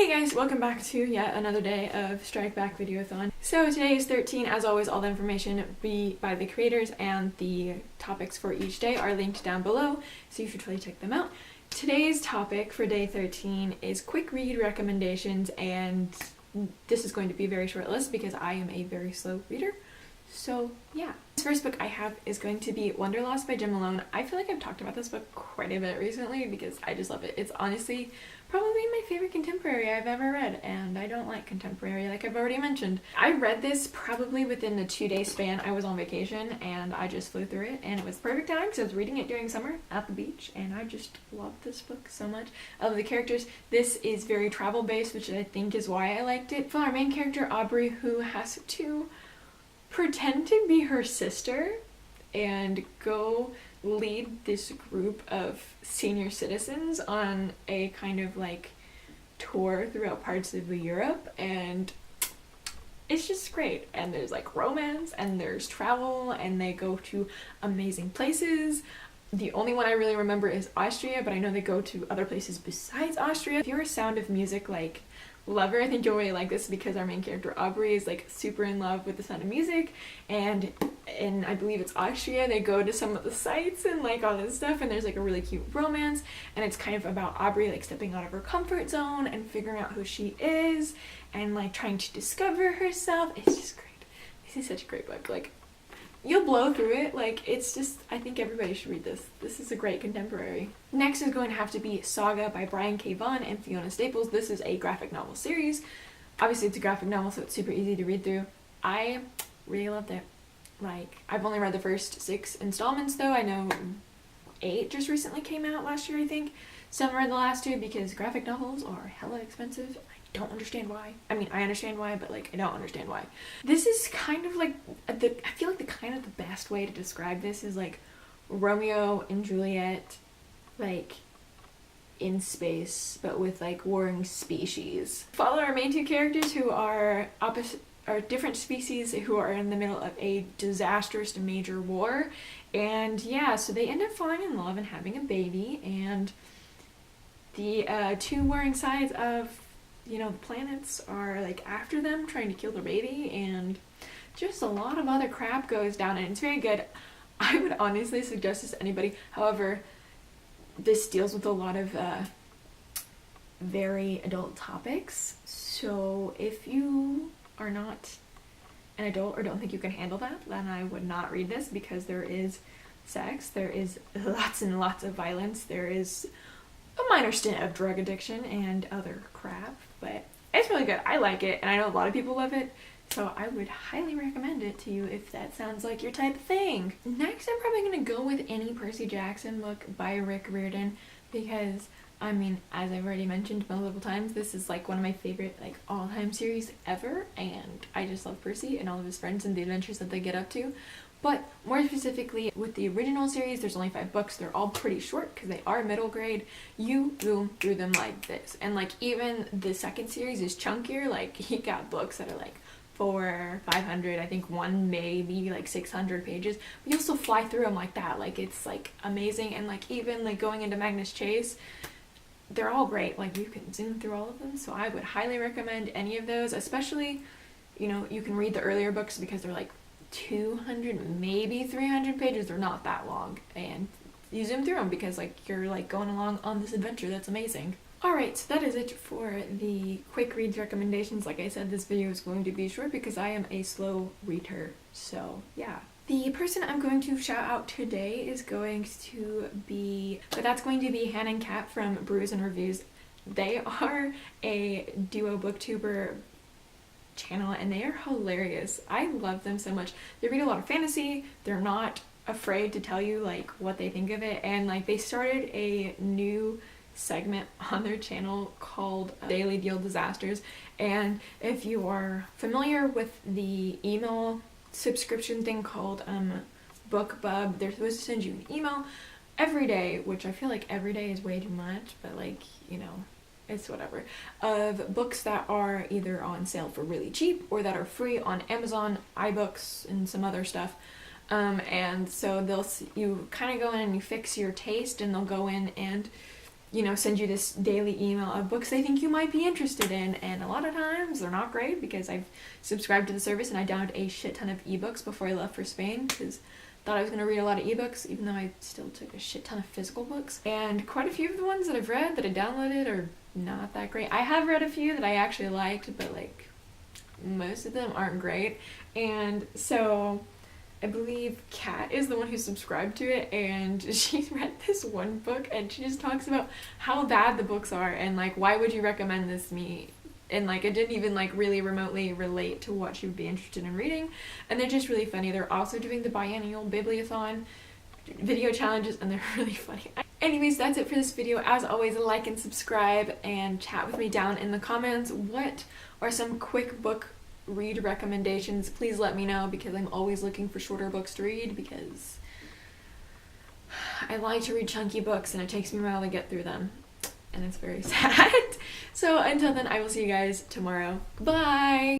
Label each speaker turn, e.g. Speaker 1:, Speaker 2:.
Speaker 1: Hey guys, welcome back to yet another day of Strikeback-video-a-thon. So today is 13. As always, all the information by the creators and the topics for each day are linked down below, so you should totally check them out. Today's topic for day 13 is quick read recommendations, and this is going to be a very short list because I am a very slow reader. So yeah. This first book I have is going to be Wonderlost by Jim Malone. I feel like I've talked about this book quite a bit recently because I just love it. It's honestly probably my favorite contemporary I've ever read, and I don't like contemporary like I've already mentioned. I read this probably within a 2-day span. I was on vacation and I just flew through it, and it was perfect time because I was reading it during summer at the beach, and I just love this book so much. I love the characters. This is very travel based, which I think is why I liked it. For our main character Aubrey, who has to pretend to be her sister and go lead this group of senior citizens on a kind of like tour throughout parts of Europe, and it's just great. And there's like romance and there's travel and they go to amazing places. The only one I really remember is Austria, but I know they go to other places besides Austria. If you're a Sound of Music like lover, I think you'll really like this because our main character Aubrey is like super in love with the Sound of Music, and I believe it's Austria, they go to some of the sites and like all this stuff, and there's like a really cute romance, and it's kind of about Aubrey like stepping out of her comfort zone and figuring out who she is and like trying to discover herself. It's just great. This is such a great book. Like, you'll blow through it. Like, it's just, I think everybody should read this. This is a great contemporary. Next is going to have to be Saga by Brian K. Vaughan and Fiona Staples. This is a graphic novel series. Obviously it's a graphic novel, so it's super easy to read through. I really loved it. Like, I've only read the first 6 installments though. I know 8 just recently came out last year, I think. So I haven't read the last 2 because graphic novels are hella expensive. I don't understand why. I mean, I understand why, but like, I don't understand why. This is kind of like, I feel like the best way to describe this is like Romeo and Juliet, like in space, but with like warring species. Follow our main 2 characters who are different species who are in the middle of a disastrous major war, and yeah, so they end up falling in love and having a baby, and the 2 warring sides of, you know, the planets are like after them, trying to kill their baby, and just a lot of other crap goes down, and it's very good. I would honestly suggest this to anybody. However, this deals with a lot of very adult topics, so if you are not an adult or don't think you can handle that, then I would not read this, because there is sex, there is lots and lots of violence, there is a minor stint of drug addiction and other crap, but it's really good. I like it, and I know a lot of people love it, so I would highly recommend it to you if that sounds like your type of thing. Next, I'm probably going to go with any Percy Jackson book by Rick Riordan, because, I mean, as I've already mentioned multiple times, this is like one of my favorite like all-time series ever, and I just love Percy and all of his friends and the adventures that they get up to. But more specifically, with the original series, there's only 5 books. They're all pretty short because they are middle grade. You boom through them like this. And like, even the second series is chunkier. Like, you got books that are like 400, 500, I think one maybe like 600 pages. But you'll still fly through them like that. Like, it's like amazing. And like, even like going into Magnus Chase, they're all great. Like, you can zoom through all of them. So I would highly recommend any of those, especially, you know, you can read the earlier books because they're like 200, maybe 300 pages. They're not that long, and you zoom through them because like you're like going along on this adventure that's amazing. Alright, so that is it for the quick reads recommendations. Like I said, this video is going to be short because I am a slow reader, so yeah. The person I'm going to shout out today is going to be, Han and Kat from Brews and Reviews. They are a duo booktuber channel, and they are hilarious. I love them so much. They read a lot of fantasy. They're not afraid to tell you like what they think of it, and like they started a new segment on their channel called Daily Deal Disasters, and if you are familiar with the email subscription thing called BookBub, they're supposed to send you an email every day, which I feel like every day is way too much, but like, you know, it's whatever, of books that are either on sale for really cheap or that are free on Amazon, iBooks, and some other stuff. And so you kind of go in and you fix your taste, and they'll go in and you know, send you this daily email of books they think you might be interested in, and a lot of times they're not great because I've subscribed to the service and I downloaded a shit ton of ebooks before I left for Spain because I thought I was going to read a lot of ebooks, even though I still took a shit ton of physical books. And quite a few of the ones that I've read that I downloaded are not that great. I have read a few that I actually liked, but like most of them aren't great. And so I believe Kat is the one who subscribed to it, and she read this one book and she just talks about how bad the books are and like why would you recommend this to me, and like it didn't even like really remotely relate to what she would be interested in reading. And they're just really funny. They're also doing the biannual Bibliothon video challenges and they're really funny. Anyways, that's it for this video. As always, like and subscribe and chat with me down in the comments. What are some quick book read recommendations? Please let me know, because I'm always looking for shorter books to read because I like to read chunky books and it takes me a while to get through them and it's very sad. So until then, I will see you guys tomorrow. Bye!